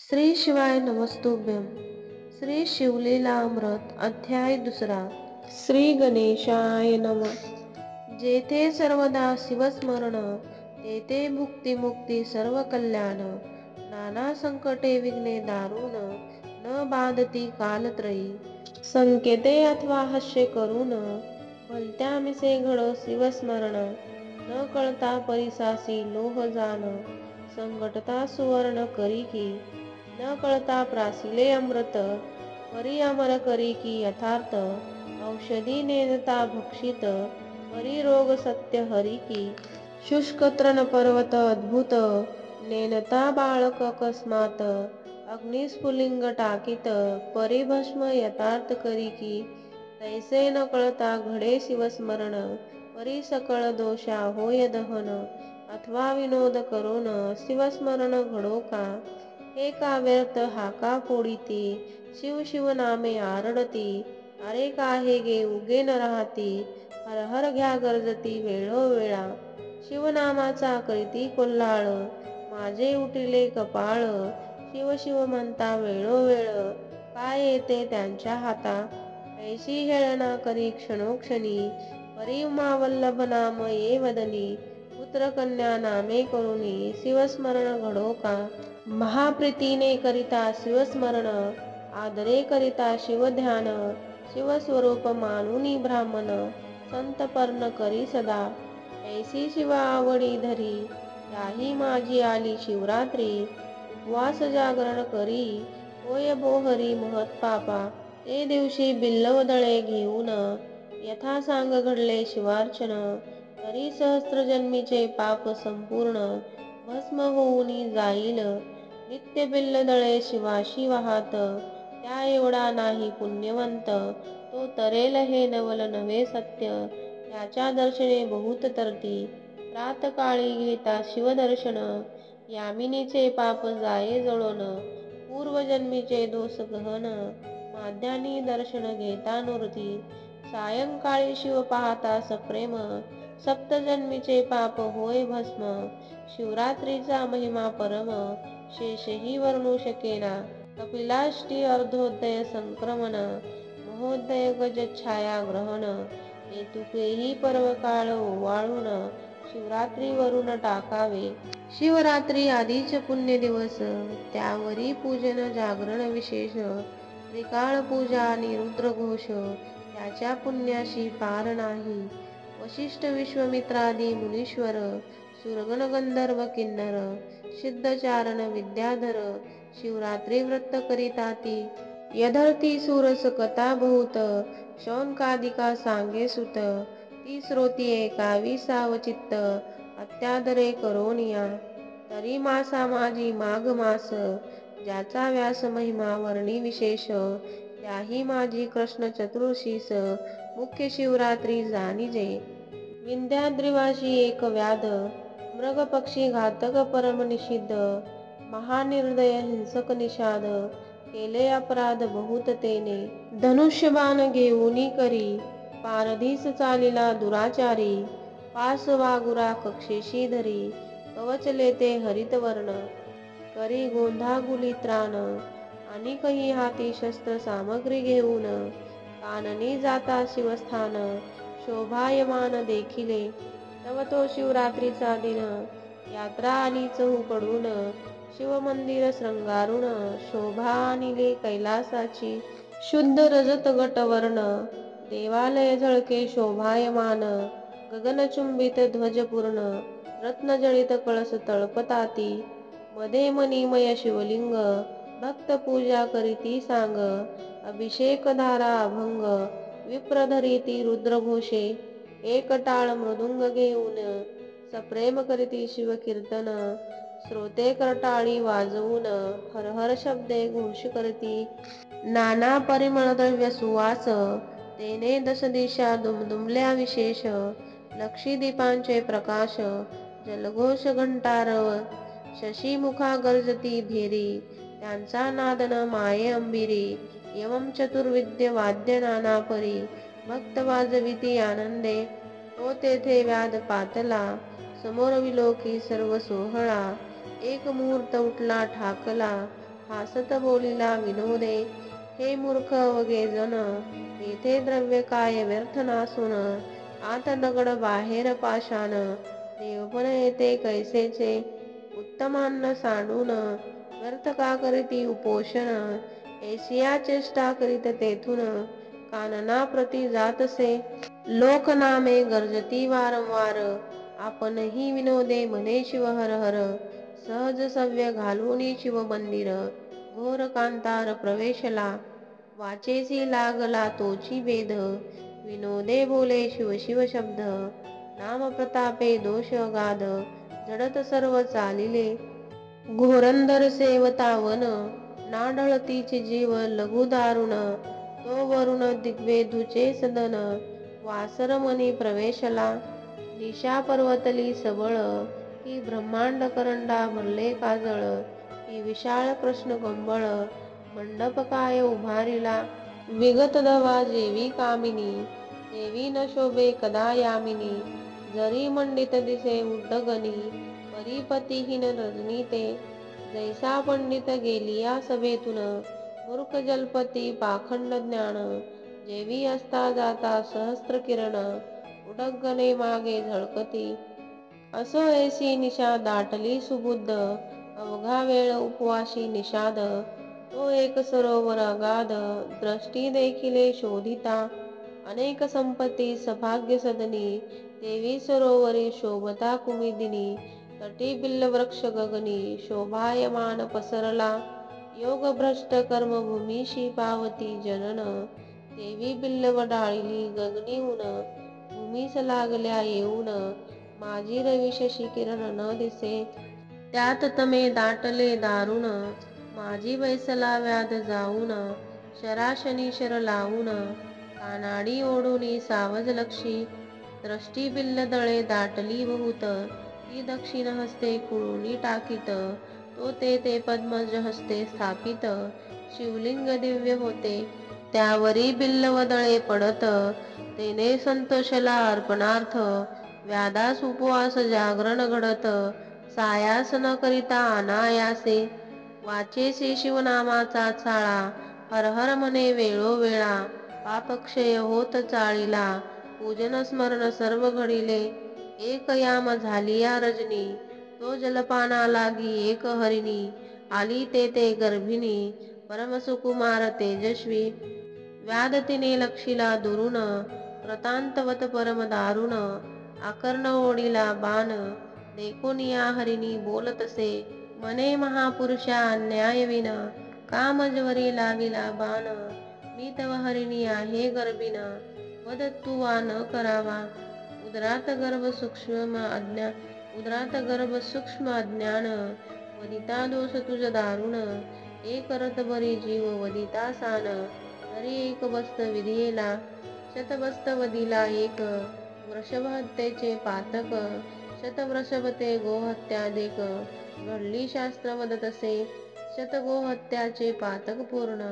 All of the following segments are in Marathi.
श्री शिवाय नमस्तुभ्यं. श्री शिवलीलामृत अध्याय 2. श्री गणेशाय नमः. जेथे सर्वदा शिवस्मरण, तेथे भुक्ती मुक्ती सर्व कल्याण. नाना संकटे विघ्ने दारुण, न बाधती कालत्रयी. संकेते अथवा हास्य करून, भलत्या मिसे घड शिवस्मरण. न कळता परिसासी लोह जान, संकटता सुवर्ण करी की. न कळता प्रासिले अमृत, परी अमर करी की यथार्थ. औषधी नेनता भक्षित, परी रोग सत्य हरी की. शुष्क तृण पर्वत अद्भुत, नेनता बाळक अकस्मात. अग्निस्फुलिंग टाकीत, परी भस्म यथार्थ करी की. तैसे न कळता घडे शिवस्मरण, परी सकळ दोषा होय दहन. अथवा विनोद करून, शिवस्मरण घडो का. हे का व्यर्थ हाका फोडिती, शिव शिव नामे आरडती. अरे का हे गे उगे न राहती, हर हर घ्या गर्जती वेळोवेळा. शिवनामाचा करीती कोल्हाळ, माझे उठिले कपाळ. शिव शिव म्हणता वेळोवेळ, काय येते त्यांच्या हाता. ऐशी हेळना करी क्षणोक्षणी, परी उमावल्लभ नाम ये वदनी. पुत्र कन्या नामे करुणी, शिवस्मरण घडो का. महाप्रीतीने करिता शिवस्मरण, आदरे करिता शिवध्यान. शिवस्वरूप मानुनी ब्राह्मण, संत पर्ण करी सदा. ऐसी शिव आवडी धरी, याही माझी आली शिवरात्री. उपवास जागरण करी, होय बोहरी महत पापा. ते दिवशी बिल्लवदळे घेऊन, यथा सांग घडले शिवार्चन. तरी सहस्त्र जन्मीचे पाप संपूर्ण, भस्म होऊनी जाईल. नित्य बिल्लदळे शिवाशी वाहात, त्या एवढा नाही पुण्यवंत. तो तरेल हे नवल नव्हे सत्य, त्याच्या दर्शने बहुत तरती. प्रातकाळी घेता शिवदर्शन, यामिनीचे पाप जाये जळून. पूर्वजन्मीचे दोष गहन, माध्यान्ही दर्शन घेता नुरती. सायंकाळी शिव पाहता सप्रेम, सप्तजन्मीचे पाप होय भस्म. शिवरात्रीचा महिमा परम, शेषही वर्णू शकेना. कपिलाष्टी अर्धोदय संक्रमण, महोदय गजच्छाया ग्रहण. हेतुकेही पर्वकाळ ओवाळून, शिवरात्री वरून टाकावे. शिवरात्री आधीच पुण्य दिवस, त्यावरी पूजन जागरण विशेष. त्रिकाळ पूजा आणि रुद्रघोष, त्याच्या पुण्याशी पार नाही. वसिष्ठ विश्वामित्रादी मुनीश्वर, सुरगण गंधर्व किन्नर. सिद्धचारण विद्याधर, शिवरात्री व्रत करिताती. यधर्ती सुरस कथा बहुत, शौनकादिका सांगे सुत. ती श्रोतीये काविसाव चित्त, अत्यादरे करोनिया. तरी मासा माझी माघ मास, ज्याचा व्यास महिमा वर्णी विशेष. त्याही माझी कृष्ण चतुर्शीस, मुख्य शिवरात्री जाणिजे. विंध्याद्रिवासी एक व्याध, मृग पक्षी घातक परम निषिद्ध. महानिर्दय हिंसक निषाद, केले अपराध बहुत तेने. धनुष्यबाण घेऊनी करी, पारधीस चालिला दुराचारी. पास वागुरा कक्षेशी धरी, कवचले ते हरित वर्ण. करी गोंधागुली त्राण, आणि कही हाती शस्त्र सामग्री घेऊन. काननी जाता शिवस्थान, शोभायमान देखिले. तव तो शिवरात्रीचा दिन, यात्रा आली चहूकडून. शिवमंदिर श्रंगारून, शोभा आणिले कैलासाची. शुद्ध रजत गटवर्ण, देवालय झळके शोभायमान. गगनचुंबित ध्वज पूर्ण, रत्नजडित कळस तळपताती. मध्ये मणिमय शिवलिंग, भक्त पूजा करीती सांग. अभिषेक धारा अभंग, विप्र धरीती रुद्रघोषे. एक टाळ मृदुंग घेऊन, सप्रेम करीती शिवकीर्तन. श्रोते करटाळी वाजवून, हर हर शब्दे घोष करती. नाना परिमळ द्रव्य सुवास, तेने दश दिशा दुमदुमल्या विशेष. लक्षी दीपांचे प्रकाश, जलघोष घंटारव. शशीमुखा गर्जती भेरी, त्यांचा नाद न माये अंबिरी. एवं चतुर्विद्य वाद्य नाना परी, भक्त वाजविती आनंदे. तो तेथे व्याध पातला, समोर विलोकी सर्व सोहळा. एक मुहूर्त उठला ठाकला, हासत बोलिला विनोदे, हे मूर्ख वगे जन, येथे द्रव्य काय व्यर्थ नासून, आत दगड बाहेर पाषाण, देवपण येते कैसेचे, उत्तमान्न सांडून, व्यर्थ का करीती उपोषण, ऐसिया चेष्टा करीत तेथून, कानना प्रती जातसे, लोकनामे गर्जती वारंवार, आपणही विनोदे म्हणे शिव हर हर, सहज सव्य घालूनी शिव मंदिर, घोर कांतार प्रवेशला, वाचेसी लागला तोची वेद, विनोदे बोले शिव शिव शब्द, नाम प्रतापे दोष अगाध, जडत सर्व चालिले, घोरंदर सेवतावन, नाढळतीचे जीव लघु दारुण, तो वरुण दिग्वेधूचे सदन, वासर मनी प्रवेशला, निशा पर्वतली सबळ, की ब्रह्मांड करंडा भरले काजळ, की विशाळ कृष्ण कंबळ, मंडप काय उभारिला, विगत दवा जेवी कामिनी, देवी न शोभे कदा यामिनी, जरी मंडित दिसे उड्डगणी, परीपतीहीन रजनी ते, जैसा पंडित गेलिया सभेतून, मूर्ख जलपती पाखंड ज्ञान, जेवी असता जाता सहस्त्र किरण, उडगणे मागे झळकती, असो ऐसी निशा दाटली सुबुद्ध, अवघा वेळ उपवाशी निषाद, तो एक सरोवर अगाध, दृष्टी देखिले शोधिता, अनेक संपत्ती सभाग्य सदनी, देवी सरोवरी शोभता कुमुदिनी, तटी बिल्ल वृक्ष गगनी, शोभायमान पसरला, योग भ्रष्ट कर्मभूमीशी पावती जनन, देवी बिल्लव डाळिली गगनीहून, भूमीस लागल्या येऊन, माझी रवी शशी किरण न दिसे, त्यात तमे दाटले दारुण, माझी बैसला व्याध जाऊन, शराशनी शर लावून, कानाडी ओढुनी सावज लक्षी, दृष्टी बिल्ल दळे दाटली बहुत, ती दक्षिण हस्ते कुळुनी टाकीत, तो ते पद्मज हस्ते स्थापित, शिवलिंग दिव्य होते, त्यावरी बिल्लव दळे पडत, तेने संतोषला अर्पणार्थ, व्याधास उपवास जागरण घडत, सायास न करिता अनायासे, वाचेसी शिवनामाचा चाळा, हर हर म्हणे वेळोवेळा, पापक्षय होत चाळीला, पूजन स्मरण सर्व घडिले, एक याम झालिया रजनी, तो जलपाना लागी एक हरिणी, आली ते गर्भिणी, परमसुकुमार तेजस्वी, व्याध तिने लक्षिला दुरून, कृतांतवत परम दारुण, आकर्ण ओढिला बाण, देखोनिया हरिणी बोलतसे, म्हणे महापुरुषा अन्यायविन, कामज्वरी लाविला बाण, मी तव हरिणी आहे गर्भिण, वध तू वा न करावा, उदरात गर्भ सूक्ष्म अज्ञान, वदिता दोष तुझ दारुण, एक करत बरी जीव वदिता सान, तरी एक बस्त विधियेला, शतबस्त वदिला एक, वृषभ हत्येचे पातक, शतवृषभ ते गोहत्या देक, घडली शास्त्र वदतसे, शतगोहत्याचे पातक पूर्ण,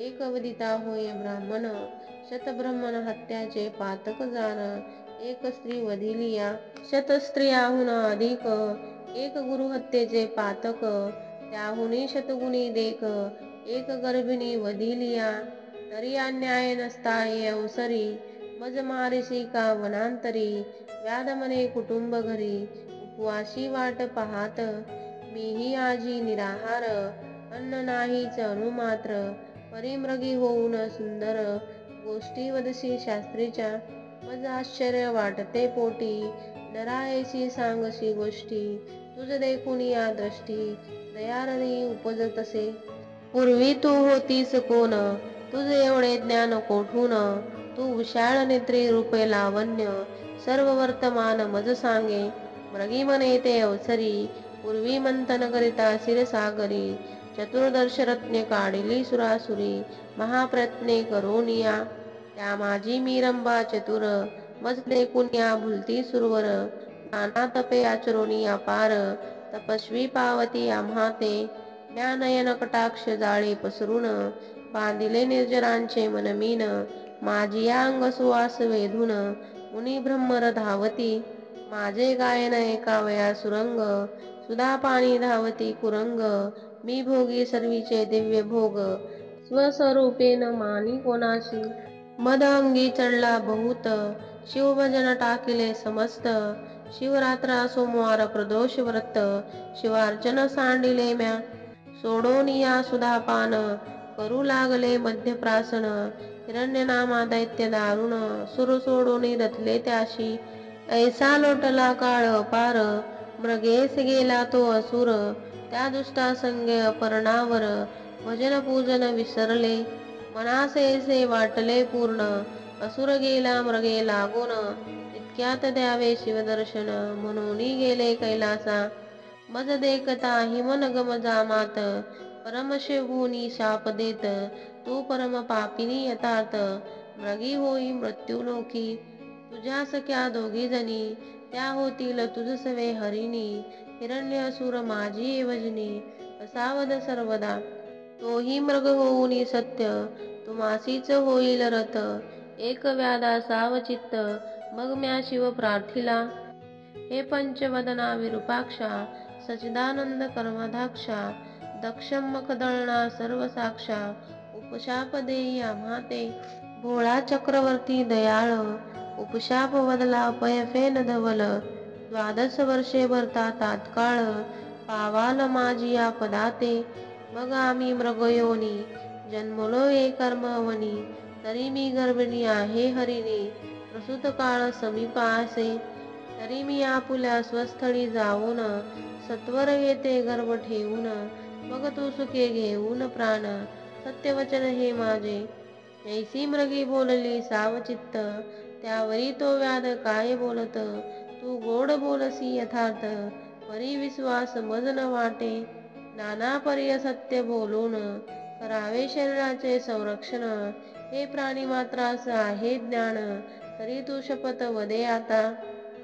एक वदिता होय ब्राह्मण, शतब्राह्मण हत्याचे पातक जाण, एक स्त्री वधिलिया, शतस्त्रियाहून अधिक, एक गुरु हत्येचे पातक, त्याहुनी शतगुणी देक, एक गर्भिणी वधिलिया, तरी अन्याय नसता ये अवसरी, मज मारिसी का वनांतरी, व्याध म्हणे कुटुंब घरी, उपवाशी वाट पाहात, मीही आजी निराहार, अन्न नाहीच अणुमात्र, परिमृगी होऊन सुंदर, गोष्टी वदसी शास्त्रीच्या, मज आश्चर्य वाटते पोटी, नरायसी सांगसी गोष्टी, तुझ देखून या दृष्टी, दयारणी उपजतसे, पूर्वी तू होतीस कोण, तुझे एवढे ज्ञान कोठून, तू विशाळ नेत्री रूपे लावण्य, सर्व वर्तमान मज सांगे, मृगी म्हणे ते अवसरी, पूर्वी मंथन करिता क्षीरसागरी, चतुर्दश रत्ने काढिली सुरासुरी, महाप्रयत्ने करोनिया, त्या माझी मी रंभा चतुर, मज देखून या भुलती सुरवर, नाना तपे आचरोनी अपार, तपस्वी पावती आम्हा ते, म्या नयन कटाक्ष जाळे पसरून, बांधिले निर्जरांचे मनमीन, माझिया अंग सुवास वेधून, मुनी ब्रह्मर धावती, माझे गायन एका वया सुरंग, सुधा पाणी धावती कुरंग, मी भोगी सर्वीचे दिव्य भोग स्वस्वरूपेन मानी कोणाशी मद अंगी चढला बहुत शिवभजन टाकिले समस्त शिवरात्रा सोमवार प्रदोष व्रत शिवार्चन सांडिले म्या सोडोनिया सुधापान करू लागले मध्यप्रासन हिरण्यनामा दैत्य दारुण सुर सोडून रथले त्याशी ऐसा लोटला काळ अपार मृगेस गेला तो असुर त्या दुष्टा संगे अपरणावर भजन पूजन विसरले मनासेसे वाटले पूर्ण असुर गेला मृगे लागून इतक्यात द्यावे शिवदर्शन म्हणून गेले कैलासा मज देखता हिमनगम जामात परमशिवभूनी शाप देत तू परम पापिनी यथार्थ मृगी होई मृत्युलोकी तुझ्या सख्या दोघी जणी त्या होतील तुझसवे हरिणी हिरण्यसुर माझी वजनी असावध सर्वदा तोही मृग होऊनी सत्य तुम्हासीच होईल रथ एक व्याधा सावचित्त मग म्या शिव प्रार्थिला हे पंचवदना विरूपाक्षा सचिदानंद कर्मधाक्षा दक्षम मखदळणा सर्व साक्षा उपशाप देई आम्हाते भोळा चक्रवर्ती दयाळ उपशाप वदला पयफेन धवल 12 वर्षे भरता तात्काळ पावाल माझी आपदाते मग आम्ही मृगयोनी जन्मलो ये कर्मवनी तरी मी गर्भिणी आहे हरिणी प्रसूत काळ समीपासे तरी मी आपुल्या स्वस्थळी जाऊन सत्वर येते गर्भ ठेवून मग तू सुखे घेऊन प्राण सत्यवचन हे माझे ऐसी मृगी बोलली सावचित्त त्यावरी तो व्याध काय बोलत तू गोड बोलसी यथार्थ परी विश्वास मज न वाटे नाना पर्य सत्य बोलून करावे शरीराचे संरक्षण हे प्राणी मात्रास आहे ज्ञान तरी तू शपथ वदे आता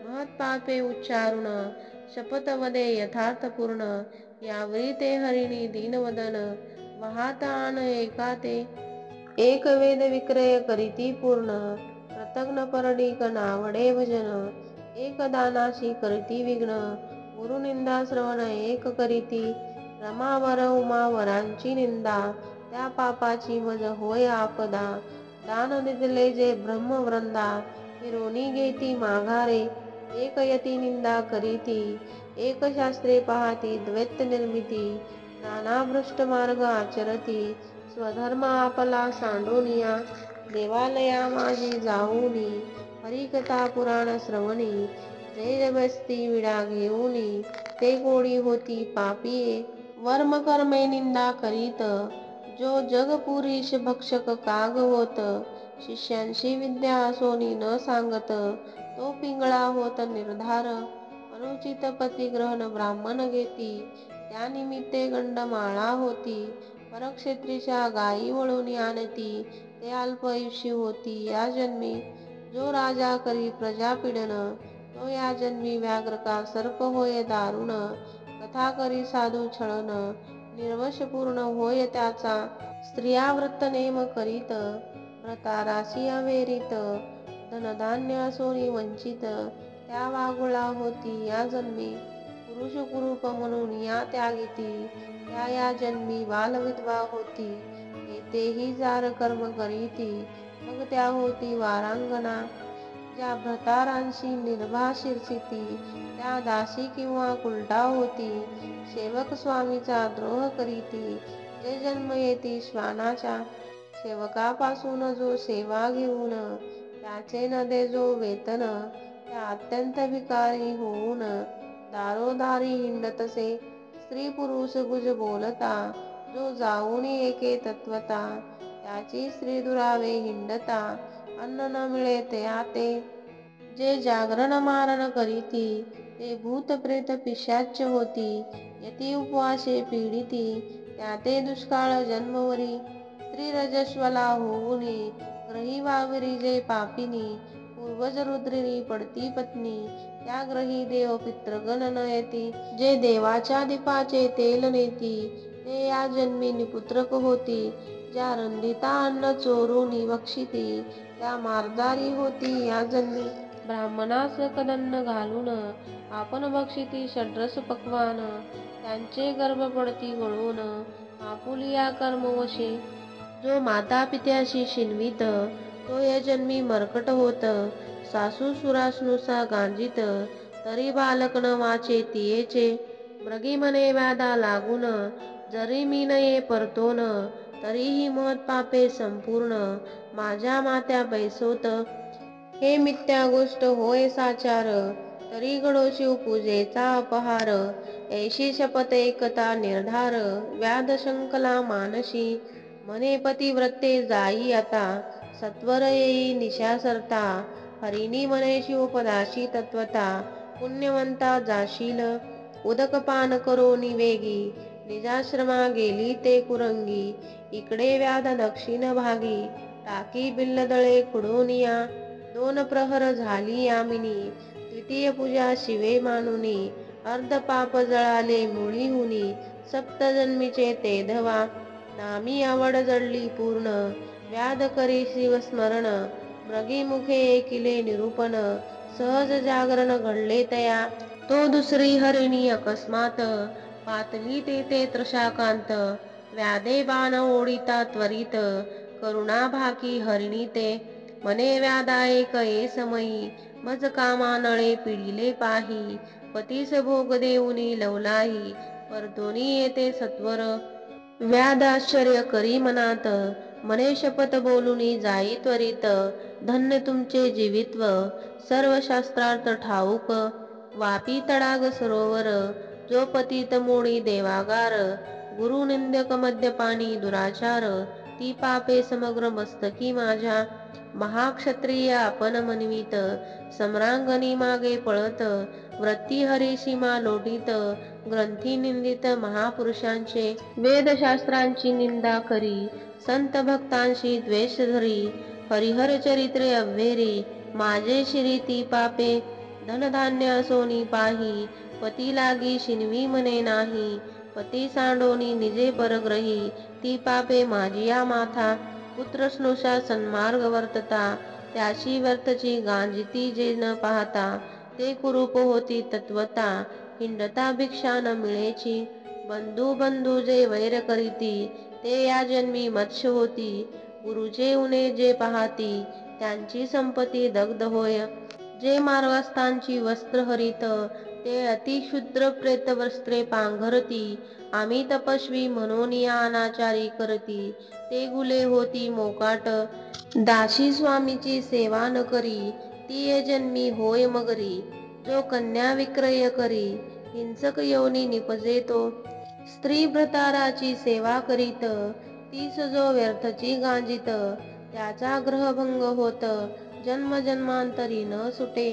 महत पापे उच्चारुण शपथ वदे यथार्थ पूर्ण यावरी ते हरिणी दीनवदन वाहत आण एकाते एक वेद विक्रय करीती पूर्ण कृतघ्न परडिक नावडे भजन एक दानाशी करीती विघ्न गुरुनिंदा श्रवण एक करीती रमावर उमा वरांची निंदा त्या पापाची मज होय आपदा दान दिले जे ब्रह्मवृंदा फिरोनी घेती माघारे एक यती निंदा करीती एक शास्त्रे पाहती द्वैत निर्मिती नाना भ्रष्ट मार्ग आचरती स्वधर्म आपला सांडोनिया देवालया माझी जाऊनी हरिकथा पुराण श्रवणी जय बसती विडा घेऊनी ते कोडी होती पापिये वर्म कर्मे निंदा करीत जो जग पुरीश भक्षक काग होत शिष्यांशी विद्या असोनी न सांगत तो पिंगळा होत निर्धार अनुचित पतिग्रहण ब्राह्मण घेती त्या निमित्ते गंडमाळा होती परक्षेत्रीच्या गायी वळून आणती ते अल्पयुषी होती या जन्मी जो राजा करी प्रजा पीडन तो या जन्मी व्याघ्र का सर्प होय दारुण कथा करी साधू छळन निर्वश पूर्ण होय त्याचा स्त्रिया व्रत नेम करीत व्रता राशी अवेरीत धनधान्य असोनी वंचित त्या वागुळा होती या जन्मी पुरुष कुरूप म्हणून या त्यागीती त्या या जन्मी बालविधवा होती तेही जार कर्म करीती मग त्या होती वारांगना ज्या भ्रतारांशी निर्भा शिरसिती त्या दासी किंवा कुलटा होती सेवक स्वामीचा द्रोह करीती जे जन्म येती श्वानाच्या सेवकापासून जो सेवा घेऊन त्याचे न दे जो वेतन त्या अत्यंत भिकारी होऊन दारोदारी हिंडतसे स्त्री पुरुष गुज बोलता जो जाऊन एके तत्वता त्याची स्त्री दुरावे हिंडता अन्न न मिळे ते आते जे जागरण मारण करीती ते भूत प्रेत पिशाच होती यती उपवासे पीडिती त्या ते दुष्काळ जन्मवरी स्त्री रजस्वला होऊनी ग्रही वावरी जे पापिनी पूर्वज रुद्रिणी पडती पत्नी त्या ग्रही देव पितृगण न येती जे देवाच्या दीपाचे तेल नेती ते या जन्मी निपुत्रक होती ज्या रंदिता अन्न चोरून बक्षिती त्या मारदारी होती या जन्मी ब्राह्मणास कदन्न घालून आपण बक्षिती षड्रस पक्वान त्यांचे गर्भ पडती गळून आपुलिया कर्मवशी. जो माता पित्याशी शिनवित तो या जन्मी मरकट होत. सासू सुरासनुसा गांजित तरी बालक न वाचे तियेचे. मृगी मने व्याधा लागून जरी मी नये परतोन. तरीही महत पापे संपूर्ण माझ्या मात्या बैसोत. हे मिथ्या गोष्ट होय साचार तरी घडो शिवपूजेचा अपहार. ऐशी शपथ एकता निर्धार व्याध शंकला मानशी. म्हणे पतिव्रते जाई आता सत्वर येई निशा सरता. हरिणी म्हणे शिवपदाशी तत्वता पुण्यवंता जाशील. उदक पान करो निवेगी निजाश्रमा गेली ते कुरंगी. इकडे व्याध दक्षिण भागी टाकी बिल्लदळे खुडोनिया. 2 प्रहर झाली यामिनी द्वितीय पूजा शिवे मानुनी. अर्ध पाप जळाले मुळी हुनी सप्तजन्मीचे ते धवा. नामी आवड जडली पूर्ण व्याध करी शिवस्मरण. मृगी मुखे ऐकिले निरूपण सहज जागरण घडले तया. तो दुसरी हरिणी अकस्मात पातली तेथे त्रशाकांत. व्याधे बाण ओढिता त्वरित करुणा भाकी हरिणी ते. म्हणे व्याधा एक ये समयी मज कामा नळे पिढिले पाही. पतीस भोग देऊनी लवलाही परतोनी येते सत्वर. व्याध आश्चर्य करी मनात म्हणे शपथ बोलुनी जाई त्वरित. धन्य तुमचे जीवित्व सर्व शास्त्रार्थ ठाऊक. वापी तडाग सरोवर जो पतित मोडी देवागार. गुरु निंदक मद्यपानी दुराचार ती पापे समग्र मस्तकी माझ्या. महाक्षत्रिय आपण मनवित सम्रांगणी मागे पळत. वृत्ती हरिसीमा लोटीत ग्रंथी निंदित महापुरुषांचे. वेदशास्त्रांची निंदा करी संत भक्तांशी द्वेष धरी. हरिहर चरित्रे अव्हेरी माझे शिरी ती पापे. धनधान्य असोनी पाही पती लागी शिनवी मने नाही. पती सांडोनी निजे परग्रही ती पापे माझिया माथा. पुत्र स्नुषा सन्मार्ग वर्तता त्याशी व्यर्थची गांजिती जे न पाहता. ते कुरूप होती तत्वता हिंडता भिक्षा न मिळेची. बंधू बंधू जे वैर करीती ते या जन्मी मत्स्य होती. गुरुचे उणे जे पाहती त्यांची संपत्ती दग्ध होय. जे मार्गस्थांची वस्त्र हरित ते अतिशूद्र प्रेत वस्त्रे पांघरती. आम्ही तपस्वी म्हणून या अनाचारी करती ते गुले होती मोकाट. दासी स्वामीची सेवा न करी ती ये जन्मी होय मगरी. जो कन्या विक्रय करी हिंसक योनी निपजे तो. स्त्री भ्रताराची सेवा करीत तीस जो व्यर्थची गांजित. त्याचा ग्रहभंग होत जन्म जन्मांतरी न सुटे.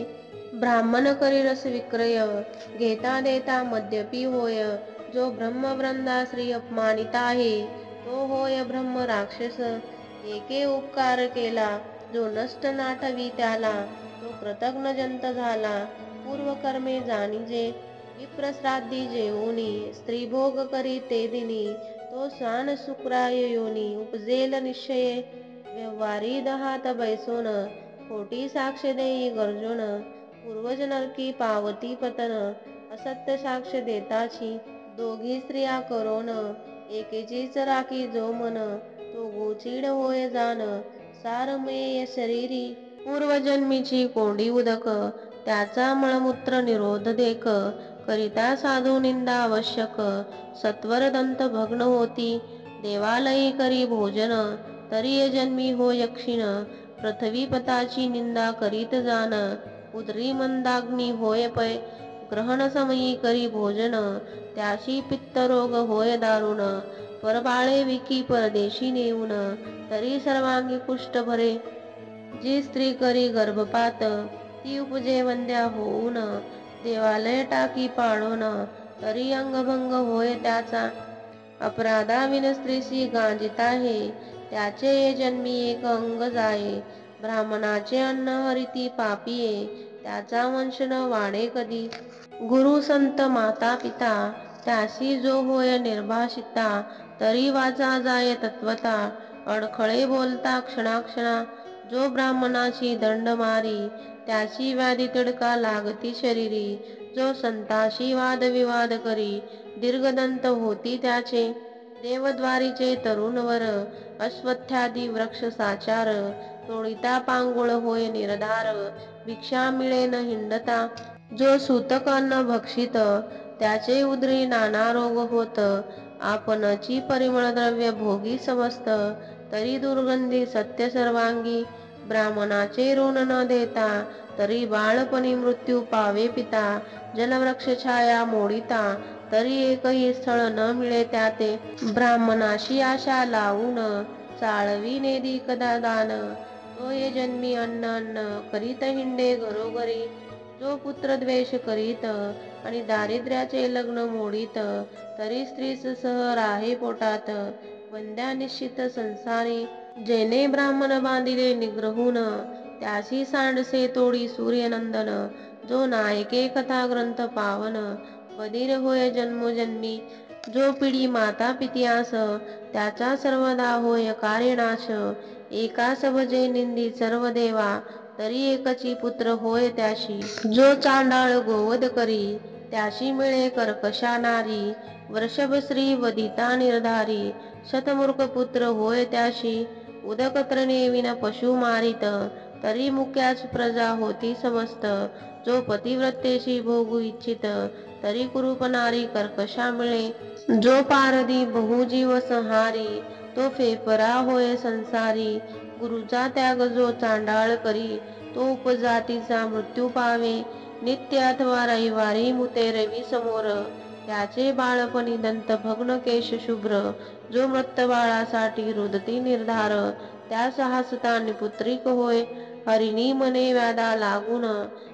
ब्राह्मण करी रस विक्रय घेता देता मद्यपी होय. जो ब्रह्मवृंदा श्री अपमानित आहे तो होय ब्रह्म राक्षस. एके उपकार केला जो नष्ट नाठवी त्याला तो कृतज्ञ जंत झाला. पूर्वकर्मे जाणीजे विप्रश्राद्धी जेवोनी स्त्रीभोग करी ते दिनी. तो स्वान शुक्राय योनी उपजेल निश्चये. व्यवहारी दहात बैसोन खोटी साक्ष देई गर्जोन. पूर्वज नरकी पावती पतन असत्य साक्ष देताची. दोघी स्त्रिया करोन एकेचीच राखी जो मन. तो गोचीड होय जान सारमेय शरीरी. पूर्वजन्मीची कोंडी उदक त्याचा मळमूत्र निरोध देक. करिता साधू निंदा आवश्यक सत्वर दंत भग्न होती. देवालयी करी भोजन तरी जन्मी होय क्षीण. पृथ्वी पताची निंदा करीत जान उदरी मंदाग्नी होय पै. ग्रहण समयी करी भोजन त्याशी पित्तरोग होय दारुण. परबाळे विकी परदेशी नेऊन तरी सर्वांगी कुष्ठ भरे. जी स्त्री करी गर्भपात ती उपजे वंद्या होऊन. देवालय टाकी पाळोन तरी अंगभंग होय त्याचा. अपराधाविन स्त्रीशी गांजित आहे त्याचे ये जन्मी एक अंग जाये. ब्राह्मणाचे अन्न हरिती पापिये त्याचा वंश न वाढे कधी. गुरु संत माता पिता त्याशी जो होय निर्भाषिता. तरी वाचा जाय तत्वता अडखळे बोलता क्षणाक्षणा. जो ब्राह्मणाची दंड मारी त्याची व्याधी तिडका लागती शरीरी. जो संताशी वादविवाद करी दीर्घदंत होती त्याचे, देवद्वारीचे तरुणवर अश्वत्थादी वृक्ष साचार, तोडिता पांगुळ होय निरधार, भिक्षा मिळे न हिंडता, जो सूतक अन्न भक्षित त्याचे उदरी नाना रोग होत, आपणची परिमळ द्रव्य भोगी समस्त, तरी दुर्गंधी सत्य सर्वांगी, ब्राह्मणाचे ऋण न देता, तरी बाळपणी मृत्यू पावे पिता, जलवृक्ष छाया मोडिता, तरी एकही स्थळ न मिळे त्याते, ब्राह्मणाशी आशा लावून चाळवी नेदी कदा दान, तो ये जन्मी अन्न अन्न करीत हिंडे घरोघरी, जो पुत्र द्वेष करीत आणि दारिद्र्याचे लग्न मोडीत, तरी स्त्रीस सह राहे पोटात, वंद्या निश्चित संसारी, जेने ब्राह्मण बांधिले निग्रहून, त्यासी सांडसे तोडी सूर्यनंदन, जो नायके कथा ग्रंथ पावन, बधीर होय जन्मोजन्मी, जो पिढी माता पित्यास त्याचा सर्वदा होय कार्यनाश, एकास भजे निंदी सर्व देवा, तरी एकची पुत्र होय त्याशी, जो चांडाळ गोवध करी त्याशी मिळे कर्कशा नारी, वृषभ श्री वदिता निर्धारी, शतमूर्ख पुत्र होय त्याशी, उदक तृणेविन पशु मारित, तरी मुक्याच प्रजा होती समस्त, जो पतिव्रतेशी भोगू इच्छित, तरी कुरूप नारी कर्कशा मिळे, जो पारधी बहुजीव संहारी, तो फेफरा होय संसारी, गुरुचा त्याग जो चांडाळ करी, तो उपजातीचा मृत्यू पावे, नित्य अथवा रविवारी मुते रवी समोर, त्याचे बाळपणी दंत भग्न केश शुभ्र, जो मृत बाळासाठी रुदती निर्धार, त्यास हसतानी पुत्रिक होय, हरिणी मने व्याधा लागून,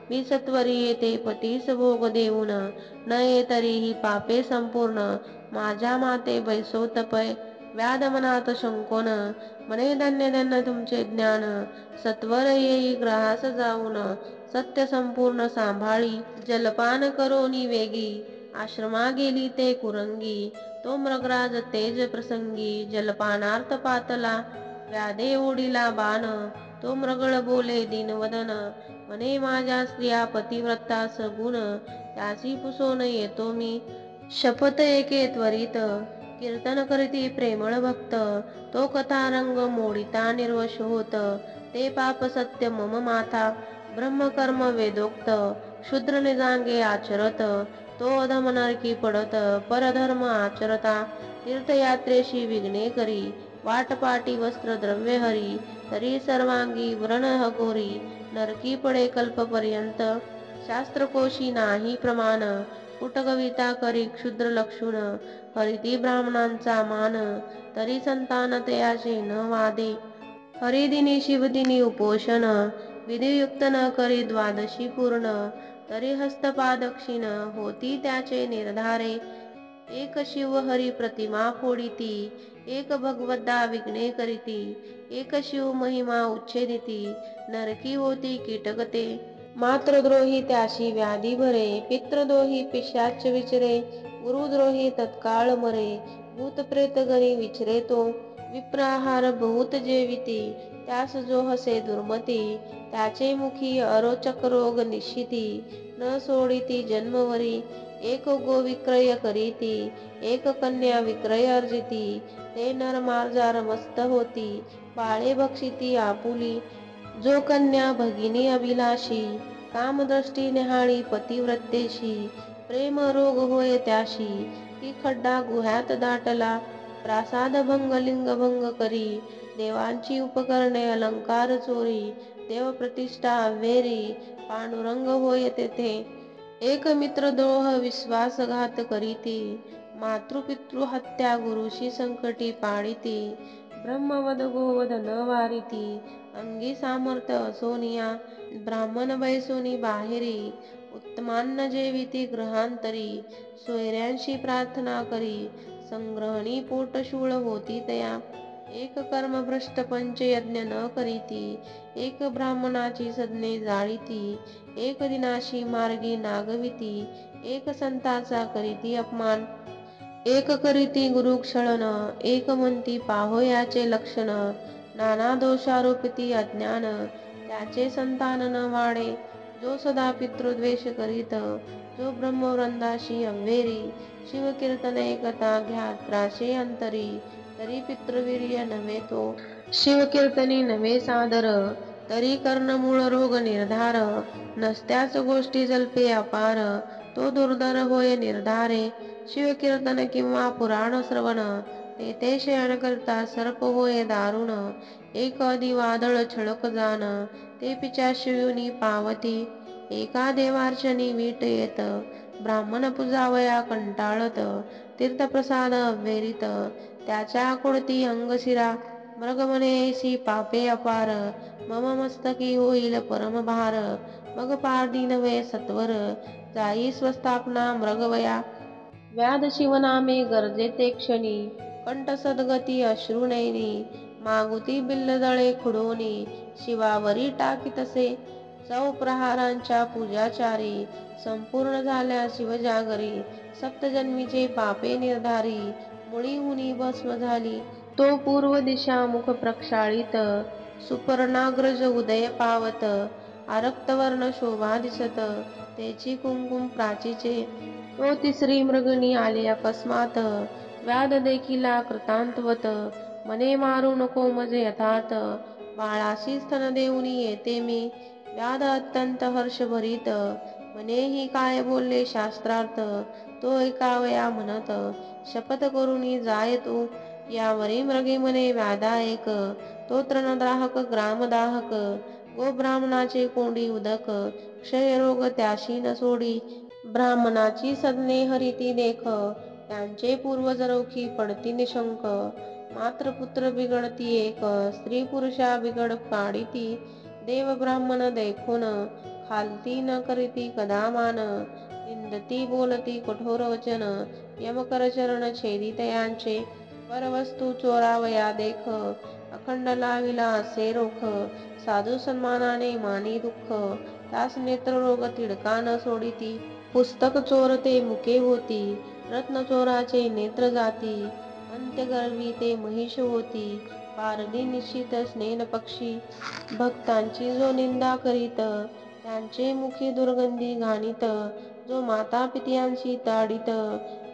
मी सत्वरी येते पतीस भोग देऊन, न ये तरीही पापे संपूर्ण, माझ्या माते बैसोतपय, व्याध मनात शंकोन, मने धन्य धन्य तुमचे ज्ञान, सत्वर येई ग्रहास जाऊन, सत्य संपूर्ण सांभाळी, जलपान करोनी वेगी, आश्रमा गेली ते कुरंगी, तो मृगराज तेज प्रसंगी, जलपानार्थ पातला, व्याधे ओढिला बाण, तो मृगळ बोले दीनवदन, म्हणे माझ्या स्त्रिया पतिव्रता सगुण, त्यासी पुसोन येतो मी, शपथ एके त्वरित, कीर्तन करीती प्रेमळ भक्त, तो कथारंग मोडिता निर्वश होत, ते पाप सत्य मम माथा, ब्रह्मकर्म वेदोक्त, शूद्र निजांगे आचरत, तो अधम नरकी पडत, परधर्म आचरता, तीर्थयात्रेशी विघ्ने करी, वाटपाटी वस्त्र द्रव्य हरी, तरी सर्वांगी व्रण हघोरी, नरकी पडे कल्पपर्यंत, शास्त्रकोशी नाही प्रमाण, कुटकविता करी क्षुद्र लक्षुण, हरिती ब्राह्मणांचा मान, तरी संतान तयाचे न वादे, हरिदिनी शिवदिनी उपोषण, विधियुक्त न करी द्वादशी पूर्ण, तरी हस्तपादक्षिण होती त्याचे निर्धारे, एक शिव हरी प्रतिमा फोडिती, एक भगवद्दा विघ्ने करीती, एक शिव महिमा उच्छेदिती, नरकी होती कीटकते, मातृद्रोही त्याशी व्याधी भरे, पितृद्रोही पिशाच विचरे, गुरुद्रोही तत्काळ मरे, भूतप्रेत गणी विचरे तो, विप्राहार बहुत जेविती, त्यास जो हसे दुर्मती, त्याचे मुखी अरोचक रोग निश्चिती, न सोडिती जन्मवरी, एक गो विक्रय करीती, एक कन्या विक्रय अर्जिती, ते नर मार्जार मस्त होती, बाळे बक्षिती आपुली, जो कन्या भगिनी अभिलाषी, कामदृष्टी निहाळी पतिव्रतेशी, प्रेम रोग होय त्याशी, की खड्डा गुह्यात दाटला, प्रासाद भंग लिंगभंग करी, देवांची उपकरणे अलंकार चोरी, देवप्रतिष्ठा अव्हेरी, पांडुरंग होय तेथे, एक मित्रद्रोह विश्वासघात करीती, मातृपितृ हत्या गुरुशी संकटी पाडिती, ब्रह्मवध गोवध न वारिती, अंगी सामर्थ्य असोनिया, ब्राह्मण बैसोनी बाहेरी, उत्तमान्न जेविती ग्रहांतरी, सोयऱ्यांशी प्रार्थना करी, संग्रहणी पोटशूळ होती तया, एक कर्मभ्रष्ट पंचयज्ञ न करीती, एक ब्राह्मणाची सदने जाळीती, एक दिनाशी मार्गी नागविती, एक संताचा करीती अपमान, एक करीती गुरुक्षळन, एक म्हणती पाहो याचे लक्षण, नाना दोषारोपिती अज्ञान, त्याचे संतान न वाढे, जो सदा पितृद्वेष करीत, जो ब्रह्मवृंदाशी अव्हेरी, शिवकीर्तन एकता घ्या त्रासे अंतरी, तरी पितृवीर्य नव्हे तो, शिवकीर्तनी नव्हे सादर, तरी कर्ण मूळ रोग निर्धार, नसत्याच गोष्टी जल्पे अपार, तो दुर्धर होय निर्धारे, शिवकीर्तन किंवा पुराण श्रवण, तेथे शयन करता सर्प होय दारुण, एक आदि वादळ छळक जान, ते पिशाचियोनी पावती, एका देवार्चनी वीट येत, ब्राह्मण पूजावया कंटाळत, तीर्थप्रसाद अव्हेरीत, त्याच्या कुडती अंगशिरा, मृग म्हणे ऐसी पापे अपार, मम मस्तकी होईल परमभार, मग पारधी नव्हे सत्वर, जाई स्वस्थापना मृगवया, व्याध शिवनामे गरजे ते क्षणी, कंठ सद्गती अश्रुनयनी, मागुती बिल्लदळे खुडोनी, शिवावरी टाकीतसे, चौप्रहारांच्या पूजाचारी, संपूर्ण झाल्या शिवजागरी, सप्तजन्मीचे पापे निर्धारी, मुळी हुनी भस्म झाली, तो पूर्व दिशा मुख प्रक्षाळित, सुपर्णाग्रज उदय पावत, आरक्तवर्ण शोभा दिसत, तेची कुंकुम प्राचीचे, तो तिसरी मृगणी आली अकस्मात, व्याध देखिला कृतांतवत, मने मारू नको मजे यथात, बाळाशी स्तन देऊनी येते मी, व्याध अत्यंत हर्षभरीत, म्हणे ही काय बोलले शास्त्रार्थ, तो ऐकावया म्हणत, शपथ करुनी जाय तू, यावरी मृगे म्हणे व्याधा एक, तो तृणदाहक ग्रामदाहक, गो ब्राह्मणाचे कोंडी उदक, क्षयरोग त्याशी न सोडी, ब्राह्मणाची सदने हरिती देख, त्यांचे पूर्वज रोखी पडती निशंक, मात्र पुत्र बिगडती एक, स्त्री पुरुषा बिगड पाडिती, देव ब्राह्मण देखून, खालती न करीती कदा मान, निंदती बोलती कठोर वचन, यमकर चरण छेदित यांचे, परवस्तू चोरावया देख, अखंड लाविला असे रोख, साधू सन्मानाने मानी दुःख, त्यास नेत्ररोग तिडका न सोडिती, पुस्तक चोरते मुके होती, रत्न चोराचे नेत्र जाती, अंत्यगर्वी ते महिष होती, पारधी निश्चित स्नेन पक्षी, भक्तांची जो निंदा करीत, त्यांचे मुखी दुर्गंधी घाणीत, जो माता पित्यांशी ताडित,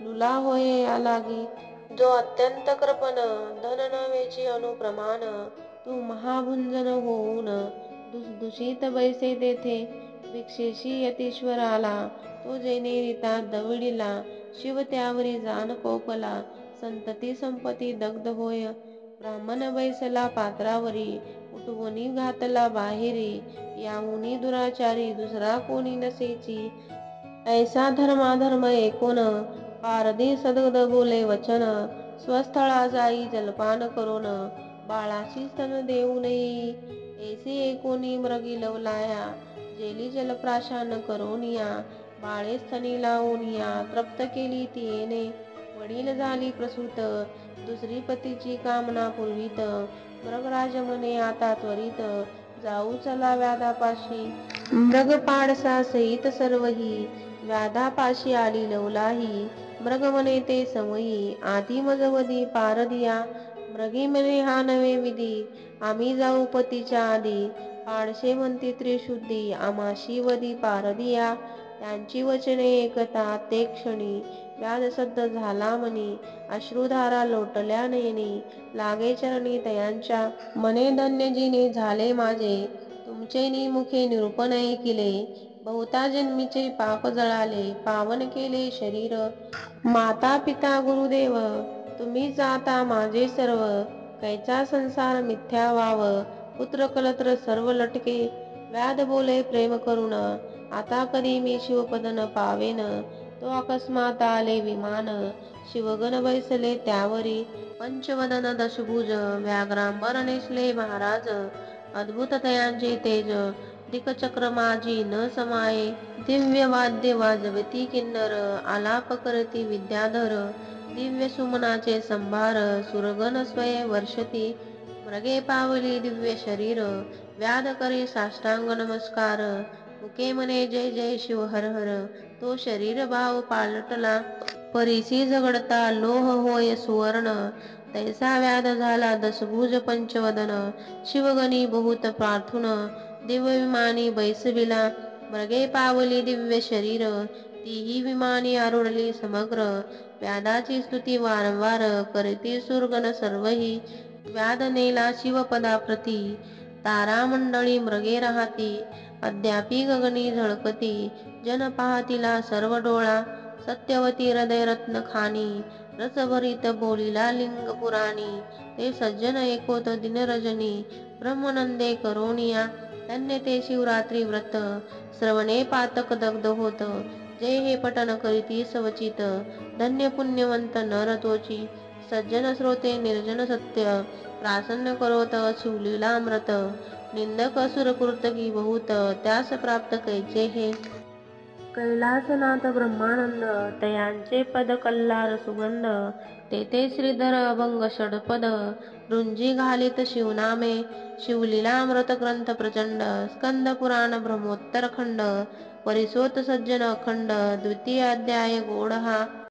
लुला होय या लागी, जो अत्यंत कृपण, धन नवेची अनुप्रमाण, तू महाभुंजन होऊन, दुषदुषित बैसे तेथे, भिक्षेशी यतीश्वर आला, तो जेनेरिता दविडिला, शिव त्यावरी जान कोपला, संतती संपत्ती दग्ध होय, ब्राह्मण बैसला पात्रावरी, उठवूनी घातला बाहेरी, याहुनी दुराचारी दुसरा कोणी नसेची, ऐसा धर्माधर्म एकोन, पारधी सद्गद बोले वचन, स्वस्थळा जाई जलपान करून, बाळाशी स्तन देऊन येई, ऐसे एकोणी मृगी लवलाया, जेली जलप्राशन करोनिया, बाळे स्तनी लावूनिया, तृप्त केली तियेने, वडील झाली प्रसूत, दुसरी पतीची कामना पूर्वीत, मृगराज म्हणे आता त्वरित, जाऊ चला व्याधापाशी, मृग पाडसा सहित सर्वही, व्याधापाशी आली लवलाही, मृग म्हणे ते समयी, आधी मजवदी पारदिया, मृगी म्हणे हा नवे विधी, आम्ही जाऊ पतीच्या आधी, पाडसे म्हणती त्रिशुद्धी, आमाशी वदी पारदिया, त्यांची वचने ऐकता ते क्षणी, व्याध सद्द झाला मनी, अश्रुधारा लोटल्या नयनी, लागे चरणी तयांच्या, म्हणे धन्य जिने झाले माझे, तुमचे निमुखे निरूपण ऐकिले, बहुता जन्मीचे पाप जळाले, पावन केले शरीर, माता पिता गुरुदेव, तुम्हीच आता माझे सर्व, कैचा संसार मिथ्या वाव, पुत्र कलत्र सर्व लटके, व्याध बोले प्रेम करुण, आता कधी मी शिवपद न पावेन, तो अकस्मात आले विमान, शिवगण बैसले त्यावरी, पंचवदन दशभुज, व्याघ्रांबर नेसले महाराज, अद्भुत तयांचे तेज, दिक्चक्र माझी न समाये, दिव्य वाद्य वाजवती किन्नर, आलाप करती विद्याधर, दिव्य सुमनाचे संभार, सुरगण स्वये वर्षती, मृगे पावली दिव्य शरीर, व्याध करी साष्टांग नमस्कार, मुके म्हणे जय जय शिव हर हर, तो शरीर भाव पालटला, परीसी झगडता लोह होय सुवर्ण, तैसा व्याध झाला दशभुज पंचवदन, शिवगणी बहुत प्रार्थून, दिव्य विमानी बैसविला, मृगे पावली दिव्य शरीर, तीही विमानी आरुळली समग्र व्यादाची स्तुती वारंवार करीती सुरगण सर्वही व्याद नेला शिवपदाप्रती तारामंडळी मृगे राहती अद्यापि गगनी झळकती जन पाहतीला सर्व डोळा सत्यवती हृदय रत्न खानी रसभरीत बोलिला लिंग पुराणी ते सज्जन एकोत दिन रजनी ब्रह्मनंदे करोनिया धन्य ते शिवरात्री व्रत श्रवणे पातक दग्ध होत जे हे पठन करीती सवचित धन्य पुण्यवंत नर तोची सज्जन श्रोते निर्जन सत्य प्रासन्न करोत शिवलीलामृत निंदक असुर कुर्तकी बहुत त्यास प्राप्त कैचे हे कैलासनाथ ब्रह्मानंद तयांचे पद कल्लार सुगंध तेथे श्रीधर अभंग षडपद रुंजी घालित शिवनामे शिवलीलामृत ग्रंथ प्रचंड स्कंद पुराण ब्रह्मोत्तर खंड परिसोत सज्जन अखंड द्वितीय अध्याय गोड हा